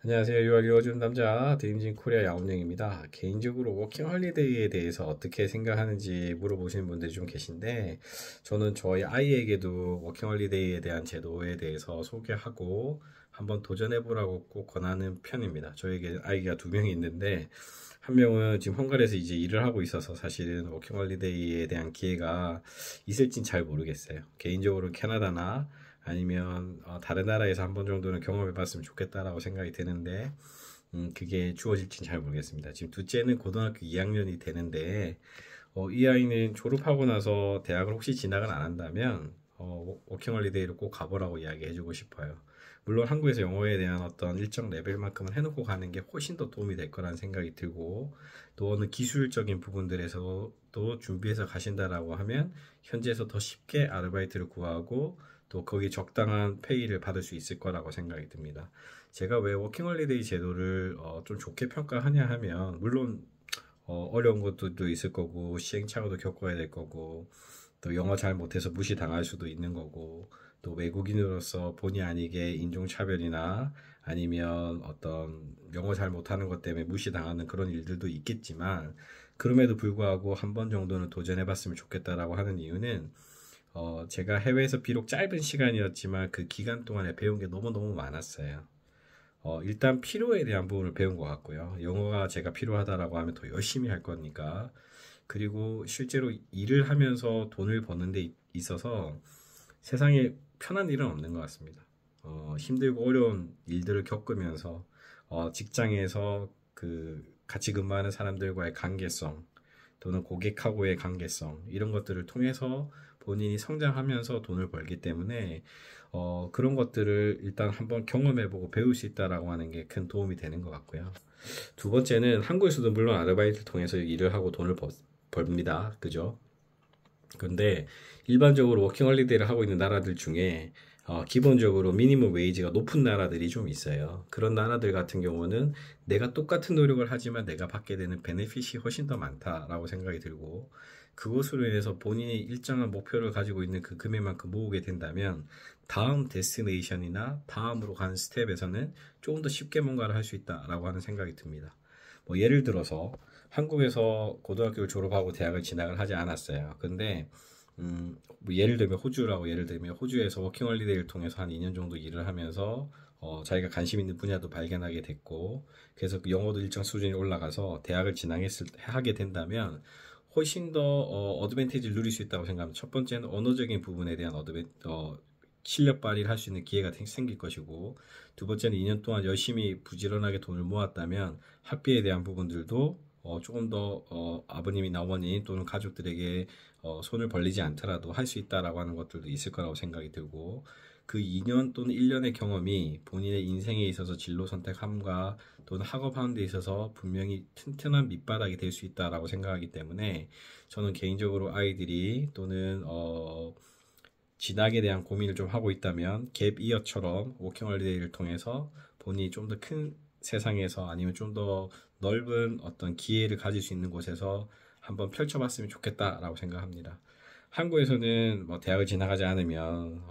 안녕하세요. 6월 이어준 남자 드림진 코리아 야운영입니다. 개인적으로 워킹 홀리데이에 대해서 어떻게 생각하는지 물어보시는 분들이 좀 계신데 저는 저희 아이에게도 워킹 홀리데이에 대한 제도에 대해서 소개하고 한번 도전해보라고 꼭 권하는 편입니다. 저에게 아이가 두 명이 있는데 한 명은 지금 헝가리에서 이제 일을 하고 있어서 사실은 워킹 홀리데이에 대한 기회가 있을진 잘 모르겠어요. 개인적으로 캐나다나 아니면 다른 나라에서 한 번 정도는 경험해 봤으면 좋겠다라고 생각이 드는데 그게 주어질지는 잘 모르겠습니다. 지금 둘째는 고등학교 2학년이 되는데 이 아이는 졸업하고 나서 대학을 혹시 진학을 안 한다면 워킹홀리데이를 꼭 가보라고 이야기해주고 싶어요. 물론 한국에서 영어에 대한 어떤 일정 레벨만큼은 해놓고 가는 게 훨씬 더 도움이 될 거라는 생각이 들고 또 어느 기술적인 부분들에서도 준비해서 가신다라고 하면 현지에서 더 쉽게 아르바이트를 구하고 또 거기 적당한 페이를 받을 수 있을 거라고 생각이 듭니다. 제가 왜 워킹홀리데이 제도를 좀 좋게 평가하냐 하면 물론 어려운 것도 있을 거고 시행착오도 겪어야 될 거고 또 영어 잘 못해서 무시당할 수도 있는 거고 또 외국인으로서 본의 아니게 인종차별이나 아니면 어떤 영어 잘 못하는 것 때문에 무시당하는 그런 일들도 있겠지만 그럼에도 불구하고 한 번 정도는 도전해봤으면 좋겠다라고 하는 이유는 제가 해외에서 비록 짧은 시간이었지만 그 기간 동안에 배운 게 너무너무 많았어요. 일단 필요에 대한 부분을 배운 것 같고요. 영어가 제가 필요하다라고 하면 더 열심히 할 거니까. 그리고 실제로 일을 하면서 돈을 버는 데 있어서 세상에 편한 일은 없는 것 같습니다. 힘들고 어려운 일들을 겪으면서 직장에서 그 같이 근무하는 사람들과의 관계성 또는 고객하고의 관계성 이런 것들을 통해서 본인이 성장하면서 돈을 벌기 때문에 그런 것들을 일단 한번 경험해보고 배울 수 있다라고 하는 게 큰 도움이 되는 것 같고요. 두 번째는 한국에서도 물론 아르바이트를 통해서 일을 하고 돈을 벌입니다. 그죠? 근데 일반적으로 워킹 홀리데이를 하고 있는 나라들 중에 기본적으로 미니멈 웨이지가 높은 나라들이 좀 있어요. 그런 나라들 같은 경우는 내가 똑같은 노력을 하지만 내가 받게 되는 베네핏이 훨씬 더 많다라고 생각이 들고 그것으로 인해서 본인이 일정한 목표를 가지고 있는 그 금액만큼 모으게 된다면 다음 데스티네이션이나 다음으로 가는 스텝에서는 조금 더 쉽게 뭔가를 할 수 있다라고 하는 생각이 듭니다. 뭐 예를 들어서 한국에서 고등학교를 졸업하고 대학을 진학을 하지 않았어요. 근데 뭐 예를 들면 호주라고 예를 들면 호주에서 워킹홀리데이를 통해서 한 2년 정도 일을 하면서 자기가 관심 있는 분야도 발견하게 됐고 그래서 그 영어도 일정 수준이 올라가서 대학을 진학했을 하게 된다면 훨씬 더 어드밴티지를 누릴 수 있다고 생각합니다. 첫 번째는 언어적인 부분에 대한 실력 발휘를 할 수 있는 기회가 생길 것이고 두 번째는 2년 동안 열심히 부지런하게 돈을 모았다면 학비에 대한 부분들도 조금 더 아버님이나 어머니 또는 가족들에게 손을 벌리지 않더라도 할 수 있다라고 하는 것들도 있을 거라고 생각이 들고 그 2년 또는 1년의 경험이 본인의 인생에 있어서 진로 선택함과 또는 학업하는 데 있어서 분명히 튼튼한 밑바닥이 될 수 있다라고 생각하기 때문에 저는 개인적으로 아이들이 또는 진학에 대한 고민을 좀 하고 있다면 갭 이어처럼 워킹 홀리데이를 통해서 본인이 좀 더 큰 세상에서 아니면 좀 더 넓은 어떤 기회를 가질 수 있는 곳에서 한번 펼쳐봤으면 좋겠다라고 생각합니다. 한국에서는 뭐 대학을 진학하지 않으면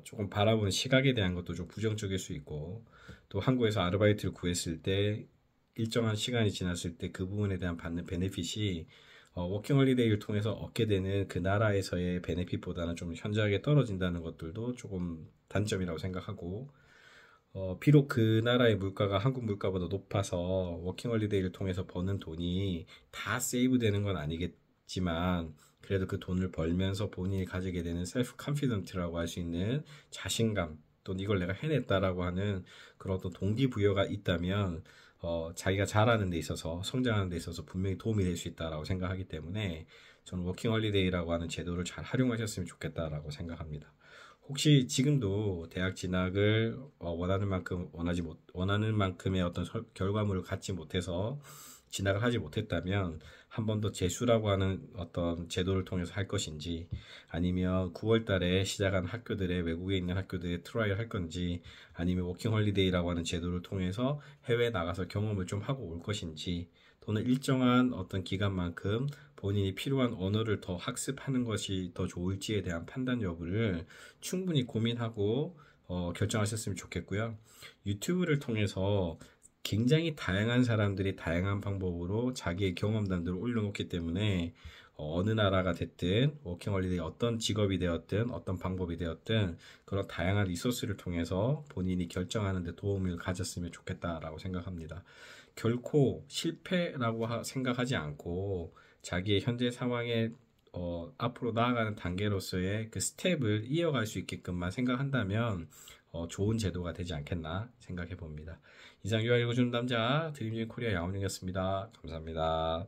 조금 바라보는 시각에 대한 것도 좀 부정적일 수 있고 또 한국에서 아르바이트를 구했을 때 일정한 시간이 지났을 때 그 부분에 대한 받는 베네핏이 워킹홀리데이를 통해서 얻게 되는 그 나라에서의 베네핏보다는 좀 현저하게 떨어진다는 것들도 조금 단점이라고 생각하고 비록 그 나라의 물가가 한국 물가보다 높아서 워킹홀리데이를 통해서 버는 돈이 다 세이브되는 건 아니겠지만 그래도 그 돈을 벌면서 본인이 가지게 되는 셀프 컨피던트라고 할 수 있는 자신감 또는 이걸 내가 해냈다라고 하는 그런 어떤 동기부여가 있다면 자기가 잘하는 데 있어서 성장하는 데 있어서 분명히 도움이 될 수 있다라고 생각하기 때문에 저는 워킹홀리데이라고 하는 제도를 잘 활용하셨으면 좋겠다라고 생각합니다. 혹시 지금도 대학 진학을 원하는 만큼 원하는 만큼의 어떤 결과물을 갖지 못해서 진학을 하지 못했다면 한 번 더 재수라고 하는 어떤 제도를 통해서 할 것인지 아니면 9월 달에 시작한 학교들의 외국에 있는 학교들의 트라이를 할 건지 아니면 워킹 홀리데이라고 하는 제도를 통해서 해외에 나가서 경험을 좀 하고 올 것인지 또는 일정한 어떤 기간만큼 본인이 필요한 언어를 더 학습하는 것이 더 좋을지에 대한 판단 여부를 충분히 고민하고 결정하셨으면 좋겠고요. 유튜브를 통해서 굉장히 다양한 사람들이 다양한 방법으로 자기의 경험담들을 올려놓기 때문에 어느 나라가 됐든 워킹홀리데이 어떤 직업이 되었든 어떤 방법이 되었든 그런 다양한 리소스를 통해서 본인이 결정하는 데 도움을 가졌으면 좋겠다라고 생각합니다. 결코 실패라고 생각하지 않고 자기의 현재 상황에 앞으로 나아가는 단계로서의 그 스텝을 이어갈 수 있게끔만 생각한다면 좋은 제도가 되지 않겠나 생각해 봅니다. 이상 유아 읽어주는 남자 드림진 코리아 양원영이었습니다. 감사합니다.